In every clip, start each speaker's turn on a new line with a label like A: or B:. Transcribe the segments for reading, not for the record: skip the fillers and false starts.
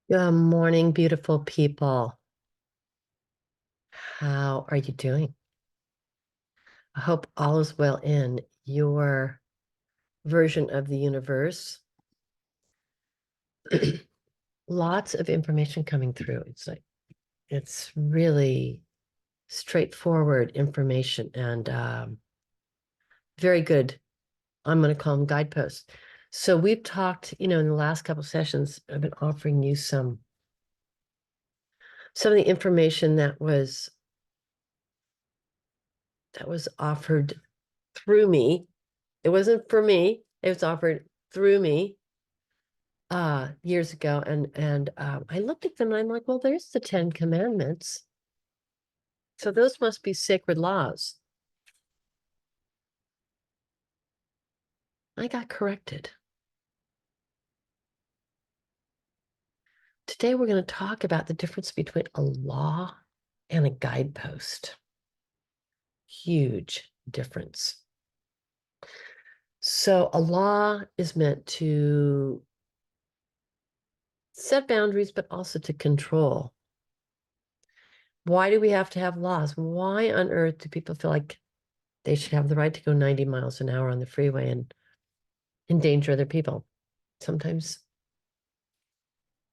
A: Good morning, beautiful people. How are you doing? I hope all is well in your version of the universe. Lots of information coming through. It's really straightforward information and very good. I'm going to call them guideposts. So we've talked, in the last couple sessions, I've been offering you some of the information that was offered through me. It wasn't for me. It was offered through me years ago. And I looked at them and I'm like, well, there's the 10 Commandments. So those must be sacred laws. I got corrected. Today we're going to talk about the difference between a law and a guidepost. Huge difference. So a law is meant to set boundaries, but also to control. Why do we have to have laws? Why on earth do people feel like they should have the right to go 90 miles an hour on the freeway and endanger other people? Sometimes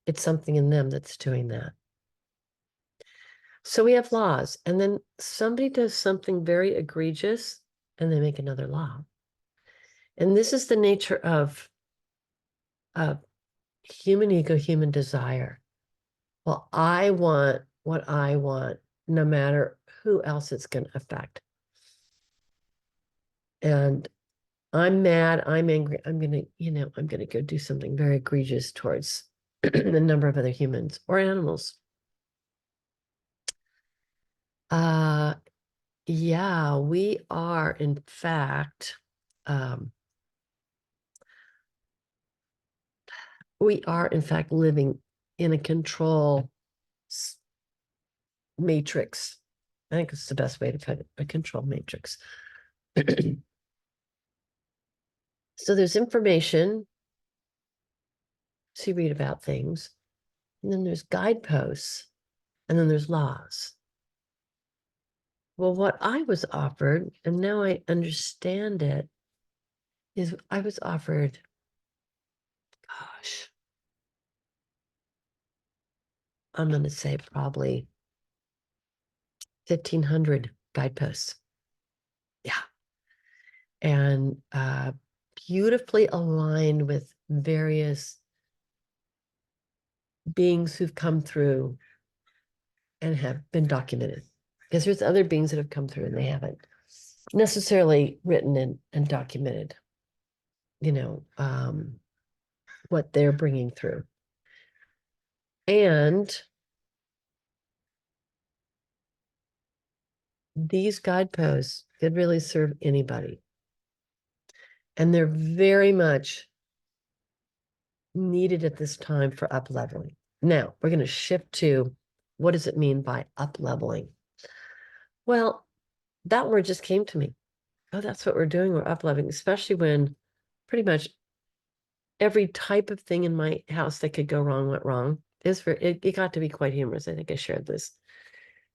A: it's something in them that's doing that. So we have laws, and then somebody does something very egregious and they make another law. And this is the nature of human ego, human desire. Well, I want what I want, no matter who else it's going to affect. And I'm mad, I'm angry, I'm going to go do something very egregious towards the number of other humans or animals. Uh, yeah, we are in fact, living in a control matrix. I think it's the best way to put it, a control matrix. So there's information, so you read about things, and then there's guideposts, and then there's laws. Well, what I was offered, and now I understand it, is I was offered, gosh, I'm going to say probably 1,500 guideposts. Yeah. And beautifully aligned with various beings who've come through and have been documented. Because there's other beings that have come through and they haven't necessarily written and documented, what they're bringing through. And these guideposts could really serve anybody. And they're very much needed at this time for up leveling. Now, we're going to shift to what does it mean by up leveling? Well, that word just came to me. Oh, that's what we're doing. We're up leveling, especially when pretty much every type of thing in my house that could go wrong went wrong. It got to be quite humorous. I think I shared this.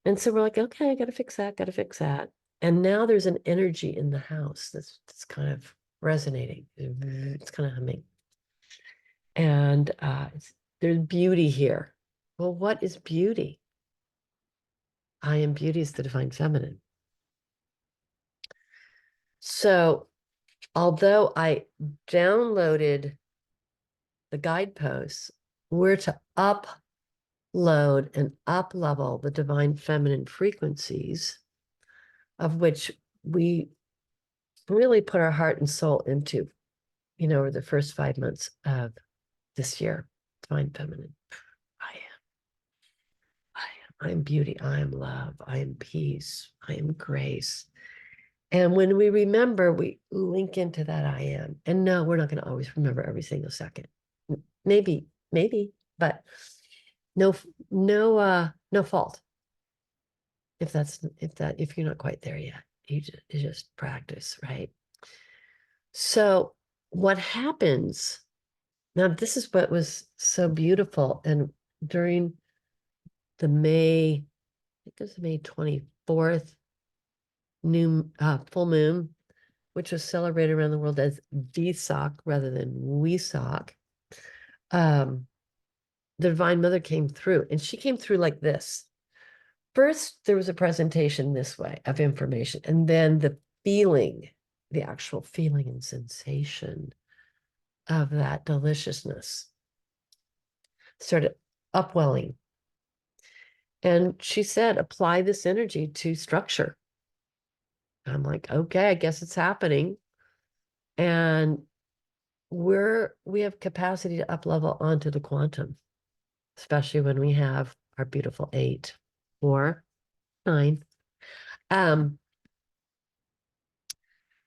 A: And so we're like, okay, I got to fix that, got to fix that. And now there's an energy in the house that's kind of resonating. It's kind of humming. And there's beauty here. Well, what is beauty? I am beauty is the divine feminine. So, although I downloaded the guideposts, we're to upload and up level the divine feminine frequencies, of which we really put our heart and soul into, over the first 5 months of this year. Divine feminine. I am beauty. I am love. I am peace. I am grace. And when we remember, we link into that I am. And no, we're not going to always remember every single second. Maybe, but no fault. If you're not quite there yet, you just practice, right? So what happens now, this is what was so beautiful. And during the May, I think it was May 24th full moon, which was celebrated around the world as Vesak rather than Wesak. The Divine Mother came through, and she came through like this. First, there was a presentation this way of information, and then the feeling, the actual feeling and sensation of that deliciousness started upwelling. And she said, apply this energy to structure. I'm like, okay, I guess it's happening. And we have capacity to up level onto the quantum, especially when we have our beautiful 8 or 9.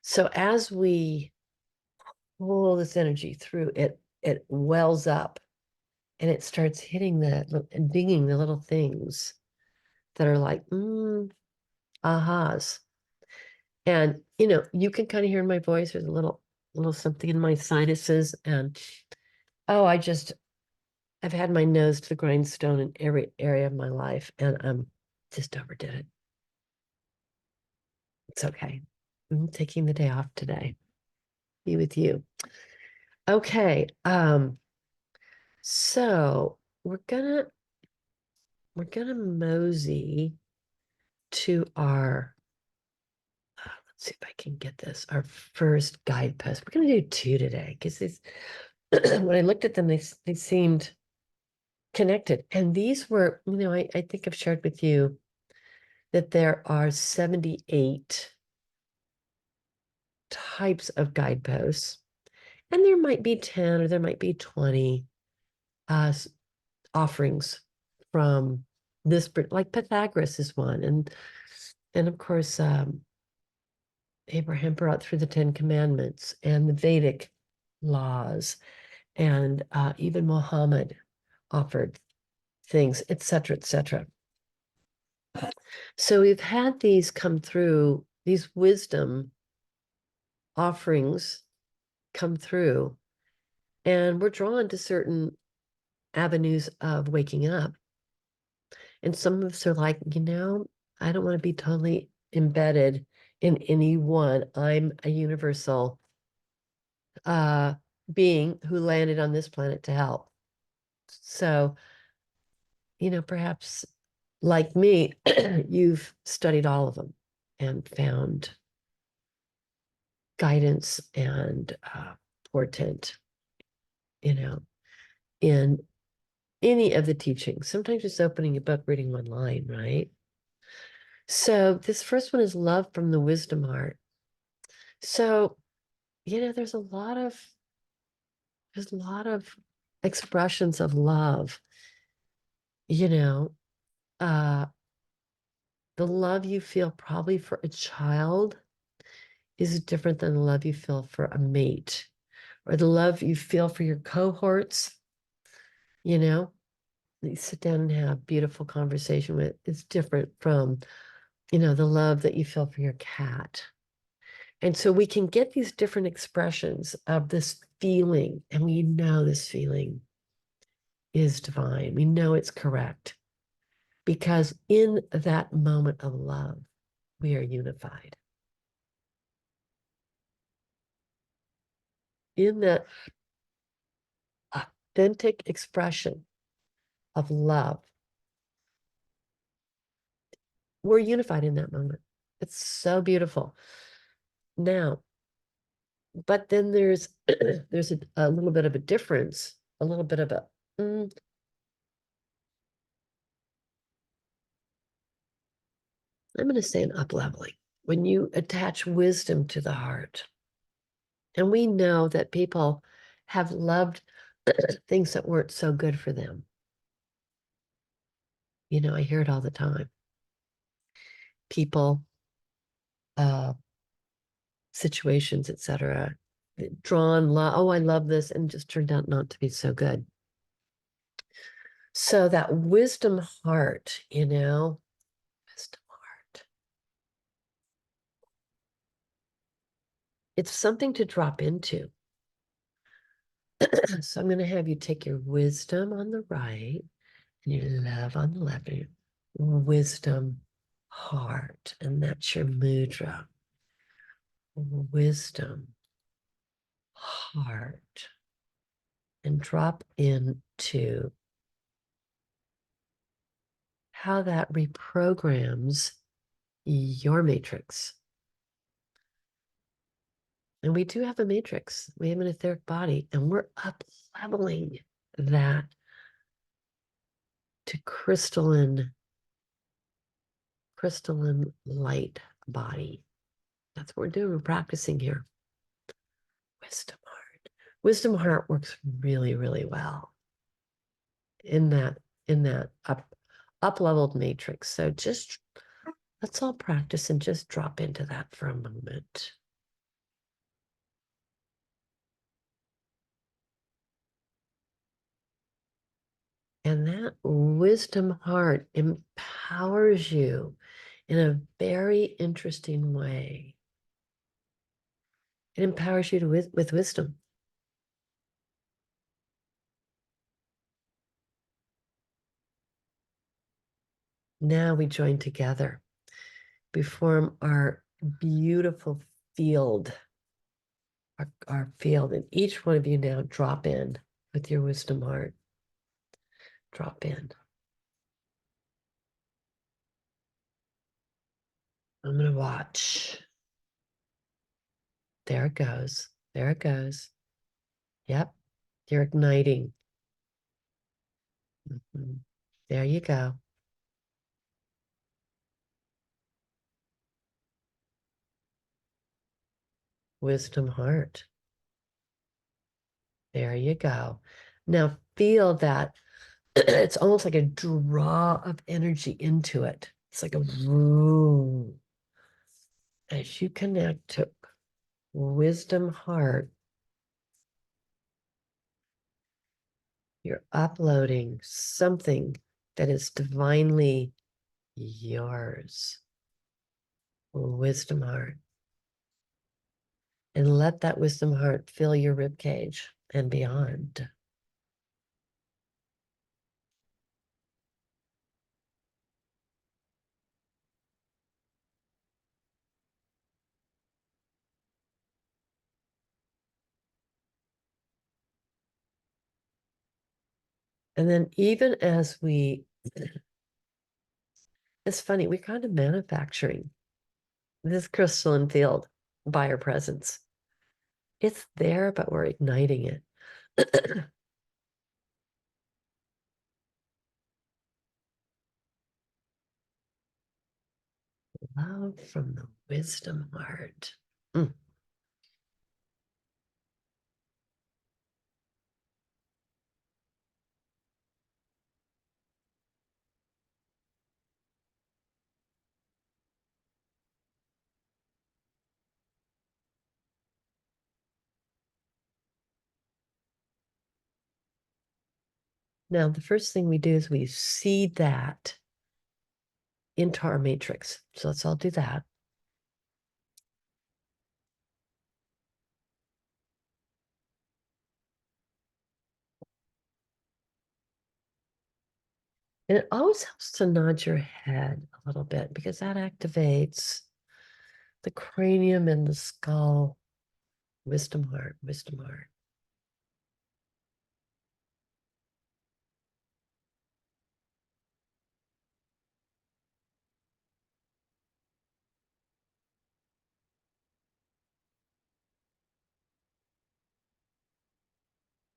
A: So as we pull this energy through, it wells up and it starts hitting and dinging the little things that are like ahas. And you can kind of hear in my voice, there's a little something in my sinuses, and I've had my nose to the grindstone in every area of my life, and I'm just overdid it. It's okay. I'm taking the day off today. Be with you. Okay. So we're gonna mosey to our let's see if I can get this, our first guidepost. We're gonna do 2 today because when I looked at them, they seemed connected. And these were, I think I've shared with you that there are 78 types of guideposts, and there might be 10 or there might be 20 offerings from this, like Pythagoras is one, and of course Abraham brought through the 10 Commandments and the Vedic laws, and even Muhammad offered things, etc., etc. So we've had these come through, these wisdom offerings come through, and we're drawn to certain avenues of waking up. And some of us are like, I don't want to be totally embedded in any one. I'm a universal being who landed on this planet to help. So, perhaps like me, you've studied all of them and found guidance and portent, in any of the teachings. Sometimes just opening a book, reading one line, right? So this first one is love from the wisdom heart. So, there's a lot of expressions of love, uh, the love you feel probably for a child is different than the love you feel for a mate, or the love you feel for your cohorts, you sit down and have beautiful conversation with. It's different from, the love that you feel for your cat. And so we can get these different expressions of this feeling, and we know this feeling is divine. We know it's correct because in that moment of love, we are unified. In that authentic expression of love, we're unified in that moment. It's so beautiful. Now, but then there's a little bit of a difference, a little bit of I'm going to say an up-leveling. When you attach wisdom to the heart, and we know that people have loved things that weren't so good for them. I hear it all the time. People, situations, etc. Drawn love. Oh, I love this, and just turned out not to be so good. So that wisdom heart, wisdom heart. It's something to drop into. So I'm going to have you take your wisdom on the right And you love on the left. Wisdom heart. And that's your mudra. Wisdom heart. And drop into how that reprograms your matrix. And we do have a matrix. We have an etheric body, and we're up leveling that to crystalline light body. That's what we're doing. We're practicing here. Wisdom heart. Wisdom heart works really, really well in that up leveled matrix. So just let's all practice and just drop into that for a moment. And that wisdom heart empowers you in a very interesting way. It empowers you with wisdom. Now we join together. We form our beautiful field, our field. And each one of you now drop in with your wisdom heart. Drop in. I'm going to watch. There it goes. There it goes. Yep. You're igniting. There you go. Wisdom heart. There you go. Now feel that it's almost like a draw of energy into it. It's like a vroom. As you connect to wisdom heart, you're uploading something that is divinely yours. Wisdom heart. And let that wisdom heart fill your rib cage and beyond. And then even as it's funny, we're kind of manufacturing this crystalline field by our presence. It's there, but we're igniting it. Love from the wisdom heart. Mm. Now, the first thing we do is we seed that into our matrix. So let's all do that. And it always helps to nod your head a little bit because that activates the cranium and the skull. Wisdom heart, wisdom heart.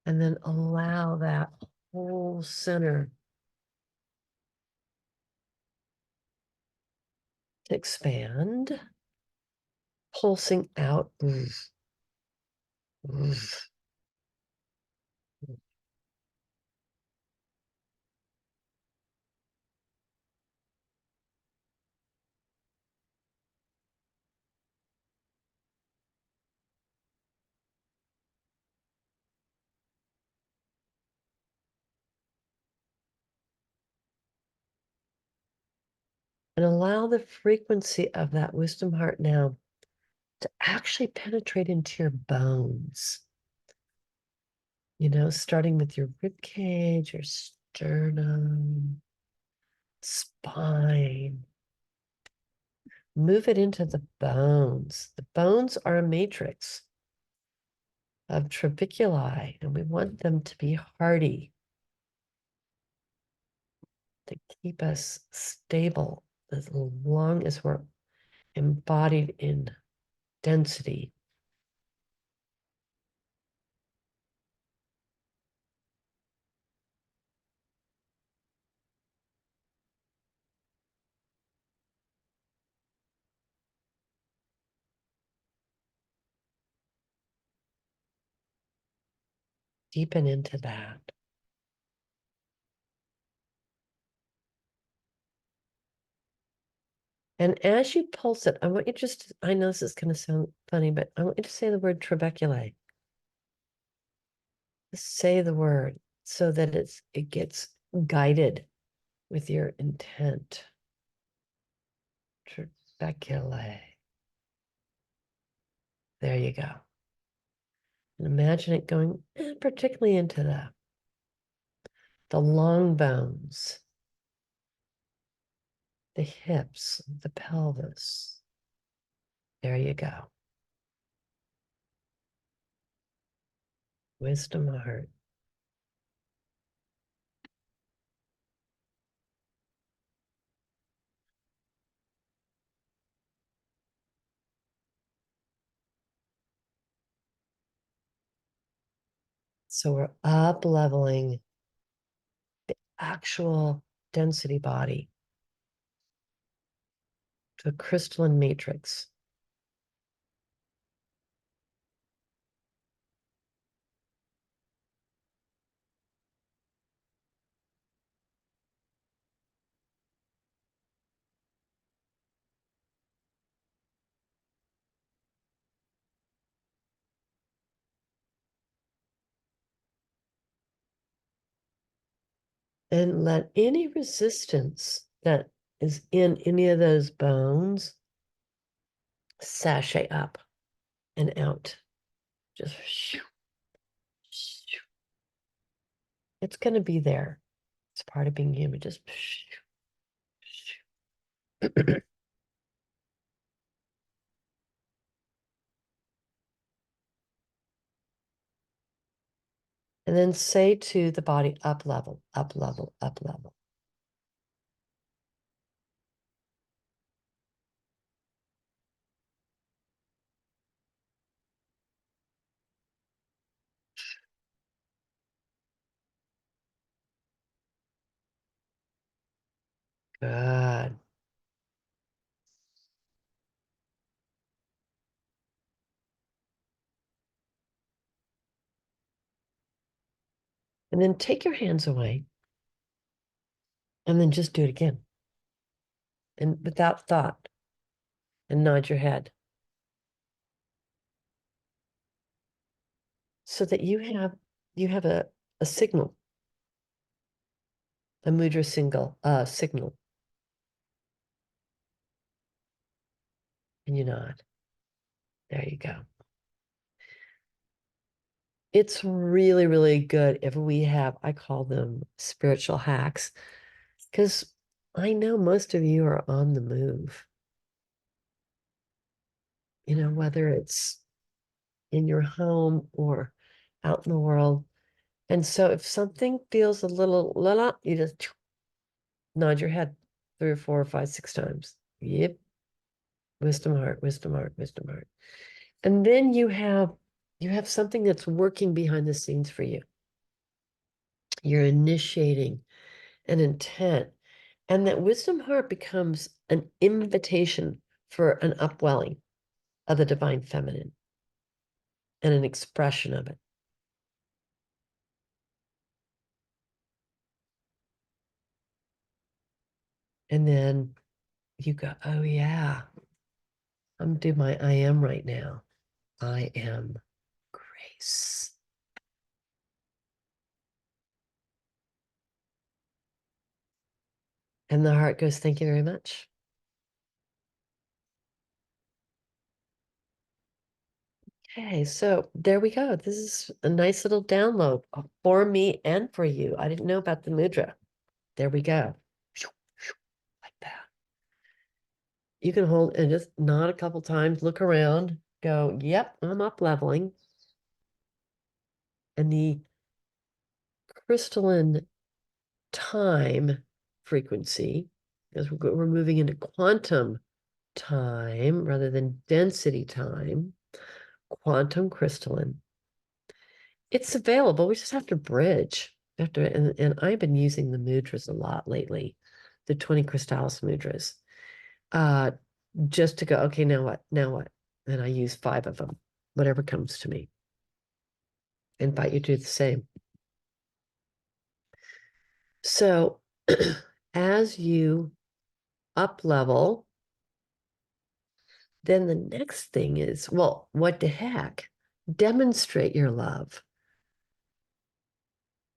A: And then allow that whole center to expand, pulsing out. And allow the frequency of that wisdom heart now to actually penetrate into your bones. You know, starting with your rib cage, your sternum, spine. Move it into the bones. The bones are a matrix of trabeculae, and we want them to be hardy to keep us stable as long as we're embodied in density. Deepen into that. And as you pulse it, I want you just, I know this is going to sound funny, but I want you to say the word trabeculae. Say the word so that it gets guided with your intent. Trabeculae. There you go. And imagine it going particularly into the long bones, the hips, the pelvis. There you go. Wisdom heart. So we're up leveling the actual density body to a crystalline matrix. And let any resistance that is in any of those bones sashay up and out. Just it's going to be there. It's part of being human. Just and then say to the body, up level, up level, up level. Good. And then take your hands away and then just do it again. And without thought, and nod your head. So that you have a signal, a mudra signal. And you nod. There you go. It's really, really good if we have, I call them spiritual hacks, because I know most of you are on the move. You know, whether it's in your home or out in the world. And so if something feels a little la la, you just nod your head 3 or 4 or 5, 6 times. Yep. Wisdom heart, wisdom heart, wisdom heart. And then you have something that's working behind the scenes for you. You're initiating an intent. And that wisdom heart becomes an invitation for an upwelling of the divine feminine and an expression of it. And then you go, oh yeah, I'm doing my I am right now. I am grace. And the heart goes, thank you very much. Okay, so there we go. This is a nice little download for me and for you. I didn't know about the mudra. There we go. Like that. You can hold and just nod a couple times, look around, go, yep, I'm up leveling. And the crystalline time frequency, because we're moving into quantum time rather than density time, quantum crystalline. It's available. We just have to bridge. We have to, and I've been using the mudras a lot lately, the 20 Crystallis mudras, uh, just to go, okay, now what? Now what? And I use 5 of them, whatever comes to me. I invite you to do the same. So as you up level, then the next thing is, well, what the heck? Demonstrate your love.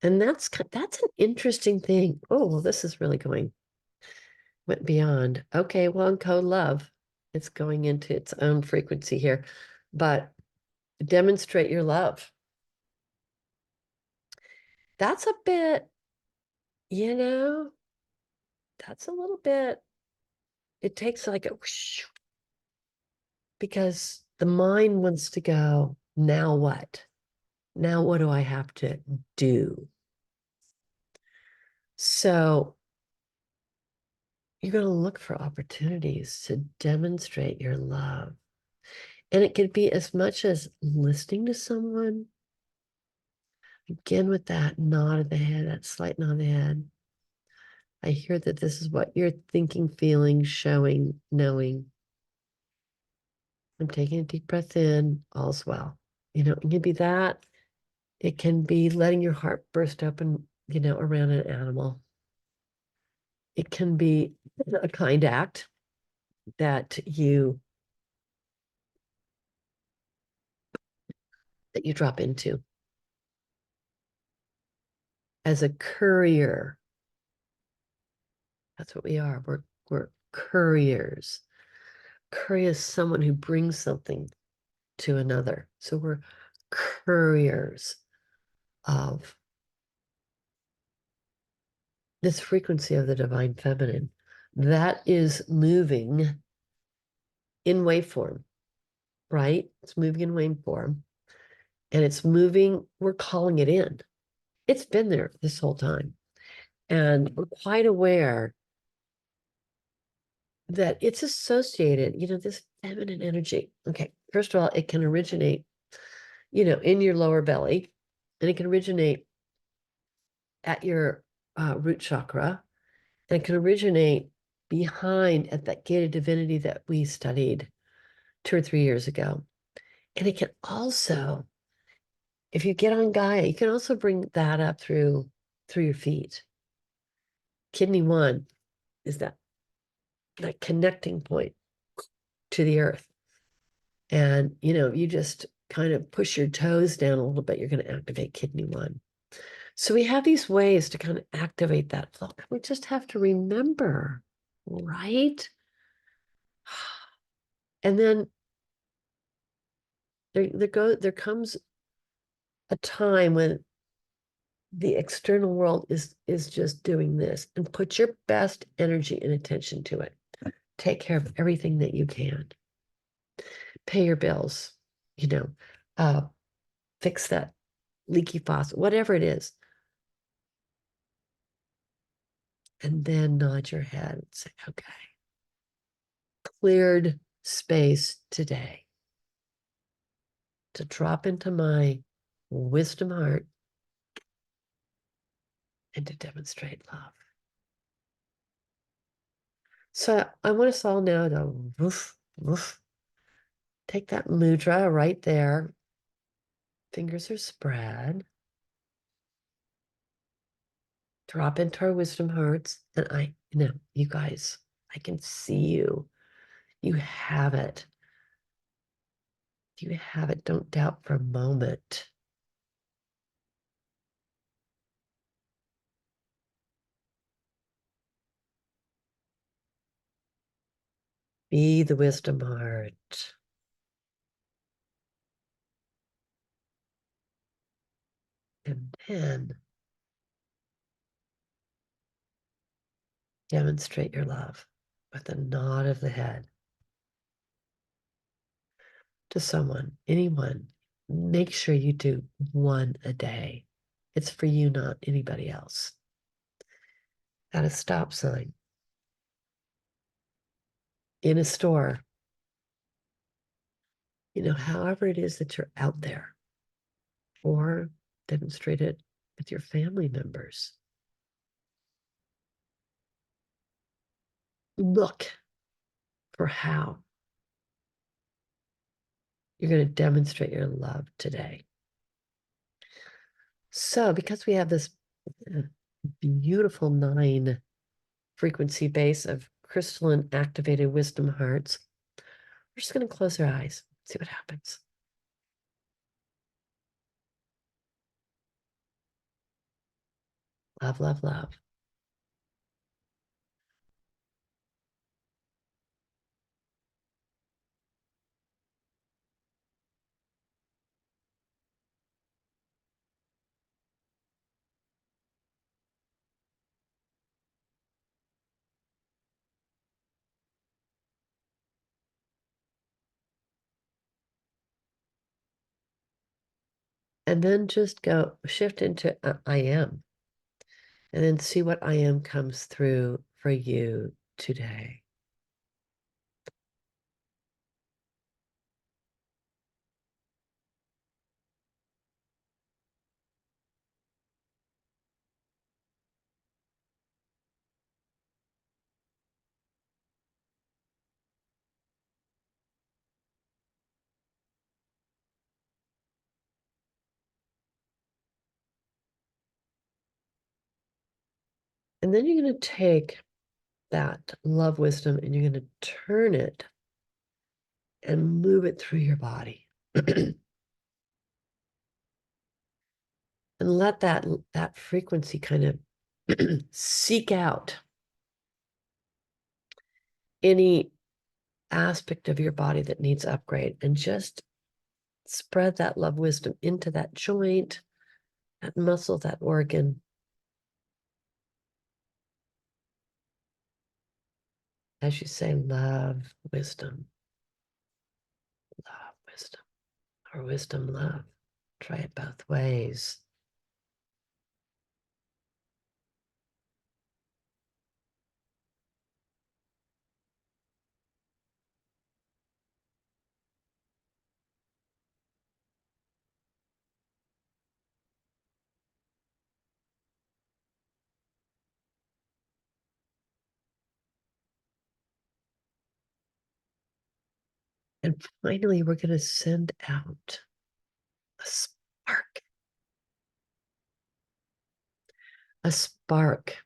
A: And that's an interesting thing. Oh, well, this is really went beyond. Okay, well, in code love, it's going into its own frequency here, but demonstrate your love. That's a bit, you know, that's a little bit, it takes like a whoosh, because the mind wants to go, now what? Now what do I have to do? So you're going to look for opportunities to demonstrate your love. And it could be as much as listening to someone, again with that nod of the head, that slight nod of the head. I hear that this is what you're thinking, feeling, showing, knowing. I'm taking a deep breath in, all's well. It can be that. It can be letting your heart burst open, around an animal. It can be a kind act that you drop into as a courier. That's what we are. We're couriers. Courier is someone who brings something to another. So we're couriers of this frequency of the divine feminine that is moving in waveform, right? It's moving in waveform and it's moving, we're calling it in. It's been there this whole time. And we're quite aware that it's associated, this feminine energy. Okay, first of all, it can originate, in your lower belly, and it can originate at your root chakra, and it can originate behind at that gated divinity that we studied 2 or 3 years ago. And it can also, if you get on Gaia, you can also bring that up through your feet. Kidney 1 is that connecting point to the earth. And, you just kind of push your toes down a little bit, you're going to activate kidney 1. So we have these ways to kind of activate that flow. We just have to remember, right? And then there comes a time when the external world is just doing this, and put your best energy and attention to it. Take care of everything that you can. Pay your bills, you know, uh, fix that leaky faucet, whatever it is. And then nod your head and say, okay, cleared space today to drop into my wisdom heart and to demonstrate love. So I want us all now to woof, woof, take that mudra right there. Fingers are spread. Drop into our wisdom hearts. And you guys, I can see you. You have it. You have it. Don't doubt for a moment. Be the wisdom heart. And then demonstrate your love with a nod of the head to someone, anyone. Make sure you do one a day. It's for you, not anybody else. At a stop sign, in a store, however it is that you're out there, or demonstrate it with your family members. Look for how you're going to demonstrate your love today. So, because we have this beautiful 9 frequency base of crystalline activated wisdom hearts, we're just going to close our eyes, see what happens. Love, love, love. And then just go shift into I am. And then see what I am comes through for you today. And then you're going to take that love wisdom and you're going to turn it and move it through your body. And let that frequency kind of seek out any aspect of your body that needs upgrade, and just spread that love wisdom into that joint, that muscle, that organ. As you say, love, wisdom, or wisdom, love. Try it both ways. And finally, we're going to send out a spark. A spark.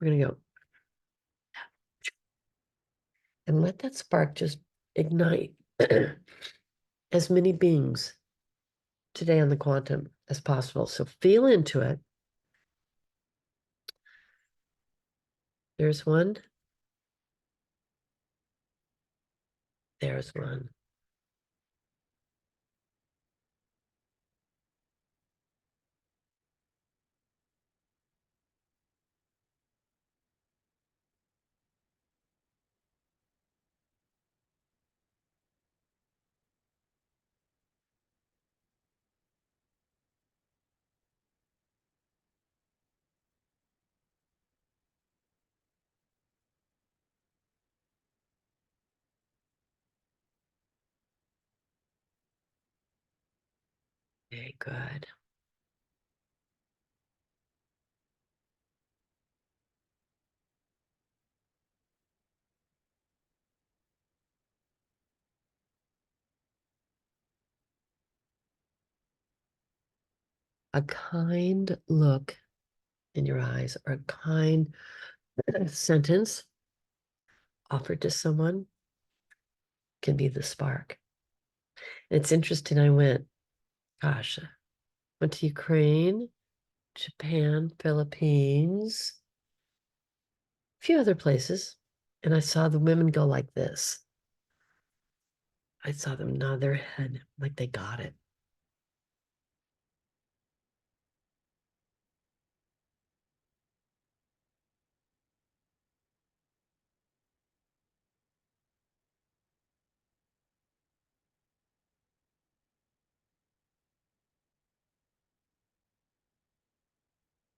A: We're going to go and let that spark just ignite as many beings today on the quantum as possible. So feel into it. There's one. There's one. Very good. A kind look in your eyes, or a kind sentence offered to someone can be the spark. And it's interesting. I went to Ukraine, Japan, Philippines, a few other places, and I saw the women go like this. I saw them nod their head like they got it.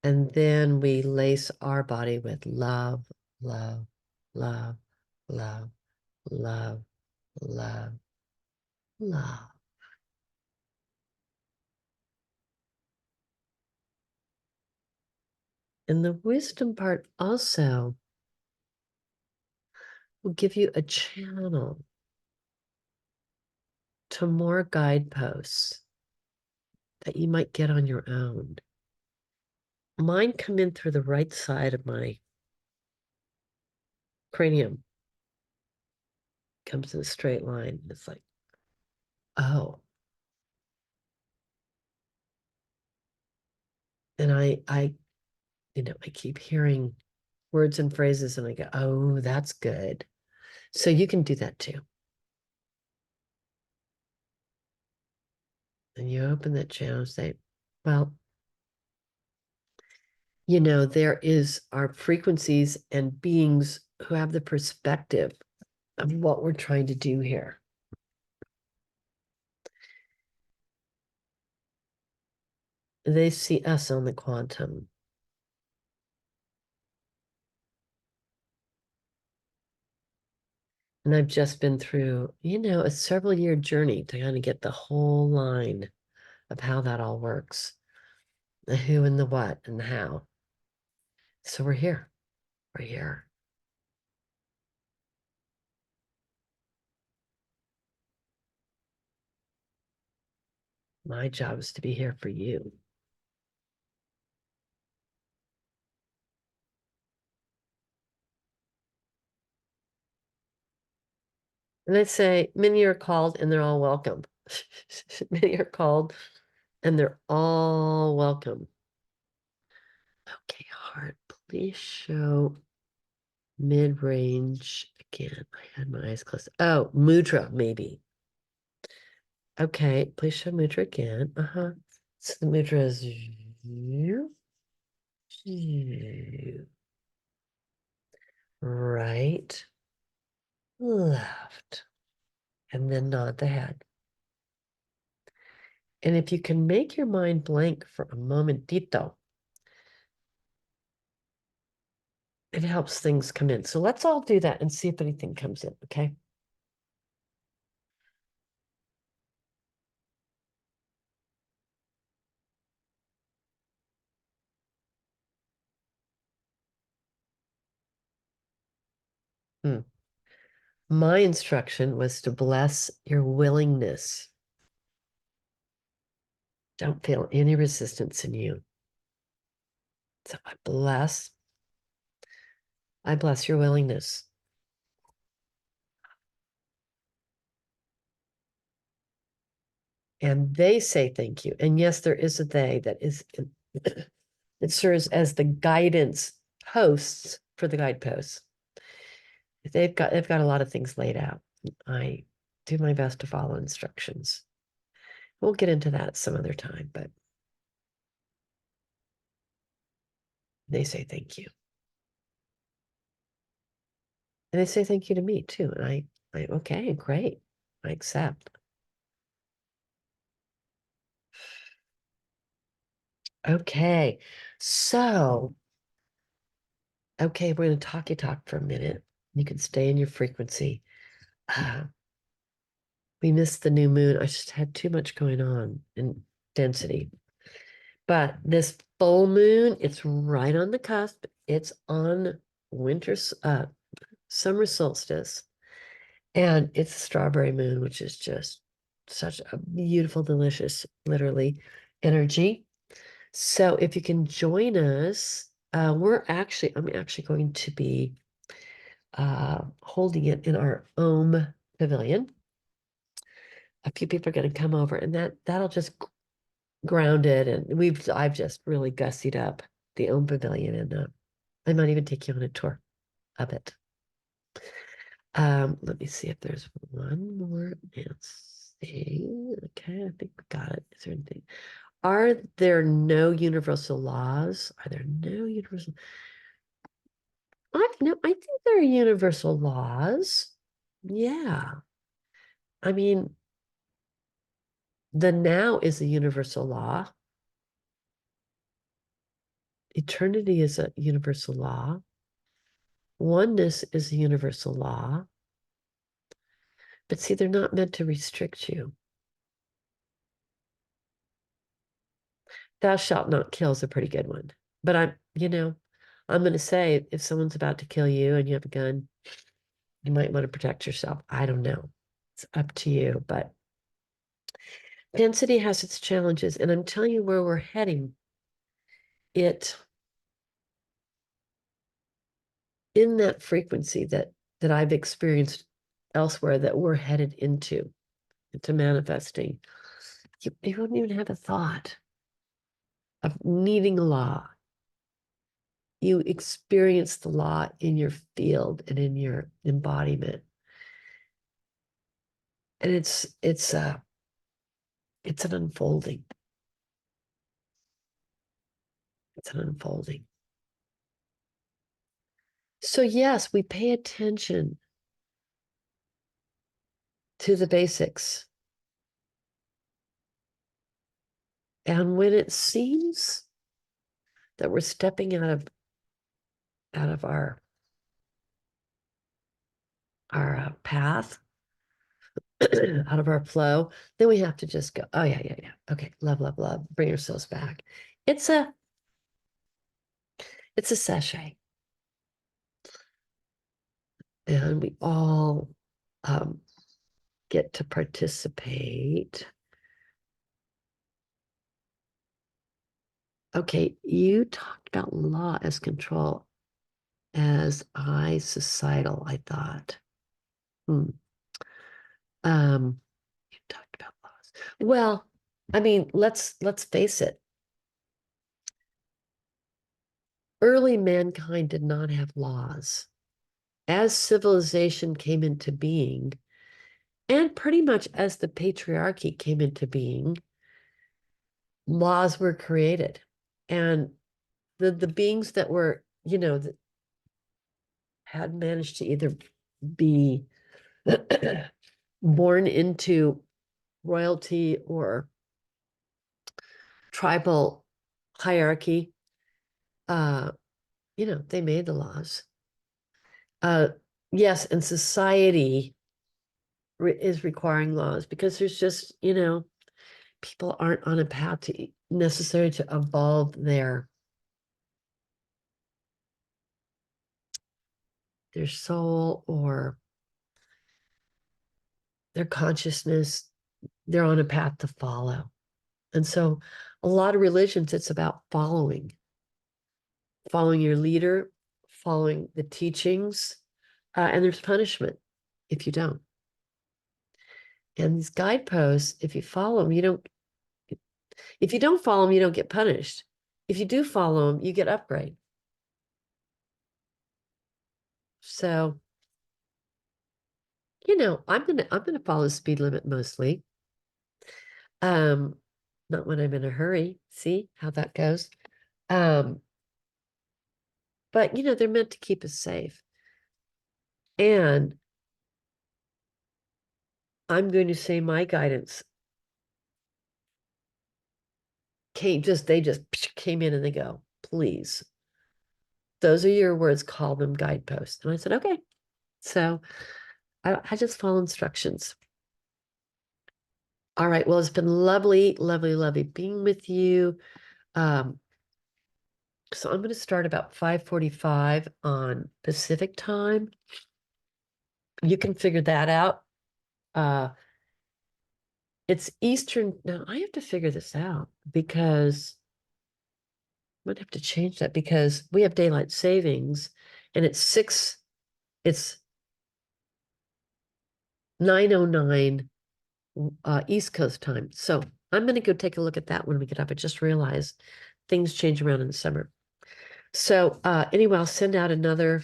A: And then we lace our body with love, love, love, love, love, love, love. And the wisdom part also will give you a channel to more guideposts that you might get on your own. Mine come in through the right side of my cranium. Comes in a straight line. It's like, oh. And I keep hearing words and phrases and I go, oh, that's good. So you can do that too. And you open that channel and say, well, there are frequencies and beings who have the perspective of what we're trying to do here. They see us on the quantum. And I've just been through, a several year journey to kind of get the whole line of how that all works, the who and the what and the how. So we're here. We're here. My job is to be here for you. And I'd say many are called and they're all welcome. Many are called and they're all welcome. Okay, heart, please show mid-range again. I had my eyes closed. Oh, mudra, maybe. Okay, please show mudra again. So the mudra is right, left, and then nod the head. And if you can make your mind blank for a momentito, it helps things come in. So let's all do that and see if anything comes in, okay? My instruction was to bless your willingness. Don't feel any resistance in you. So I bless your willingness. And they say thank you. And yes, there is a they that is it serves as the guidance hosts for the guideposts. They've got a lot of things laid out. I do my best to follow instructions. We'll get into that some other time, but they say thank you. And they say thank you to me too. And I okay, great. I accept. Okay. So, okay, we're going to talk for a minute. You can stay in your frequency. We missed the new moon. I just had too much going on in density. But this full moon, it's right on the cusp. It's on summer solstice. And it's a strawberry moon, which is just such a beautiful, delicious, literally, energy. So if you can join us, I'm actually going to be holding it in our Om pavilion. A few people are going to come over, and that'll just ground it. And I've just really gussied up the Om pavilion, and I might even take you on a tour of it. Let me see if there's one more Nancy. Okay, I think we got it. Is there anything? Are there no universal laws? Are there no universal? I think there are universal laws. Yeah. I mean, the now is a universal law. Eternity is a universal law. Oneness is a universal law. But see, they're not meant to restrict you. Thou shalt not kill is a pretty good one. But I'm going to say if someone's about to kill you and you have a gun, you might want to protect yourself. I don't know. It's up to you. But density has its challenges. And I'm telling you where we're heading. It in that frequency that I've experienced elsewhere that we're headed into manifesting. You wouldn't even have a thought of needing a law. You experience the law in your field and in your embodiment. And it's an unfolding. It's an unfolding. So yes, we pay attention to the basics. And when it seems that we're stepping out of our path, out of our flow, then we have to just go, oh yeah. Okay, love, bring ourselves back. It's a sachet. And we all get to participate. Okay, you talked about law as control, as societal, I thought. You talked about laws. Well, I mean, let's face it. Early mankind did not have laws. As civilization came into being, and pretty much as the patriarchy came into being, laws were created. And the beings that were, that had managed to either be born into royalty or tribal hierarchy, they made the laws. Yes, and society is requiring laws because there's just, people aren't on a path to necessary to evolve their soul or their consciousness. They're on a path to follow. And so a lot of religions, it's about following your leader, following the teachings, and there's punishment if you don't. And these guideposts, if you follow them, if you don't follow them, you don't get punished. If you do follow them, you get upgrade. So, I'm gonna follow the speed limit mostly. Not when I'm in a hurry. See how that goes. But they're meant to keep us safe. And I'm going to say my guidance they just came in and they go, please. Those are your words, call them guideposts. And I said, okay. So I just follow instructions. All right. Well, it's been lovely being with you. So I'm going to start about 5:45 on Pacific time. You can figure that out. It's Eastern. Now I have to figure this out because I might have to change that because we have daylight savings and it's 9:09 East Coast time. So I'm going to go take a look at that when we get up. I just realized things change around in the summer. So anyway, I'll send out another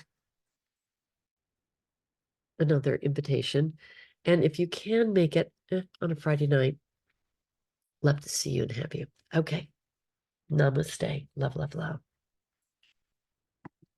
A: another invitation. And if you can make it on a Friday night, love to see you and have you. Okay. Namaste. Love, love, love.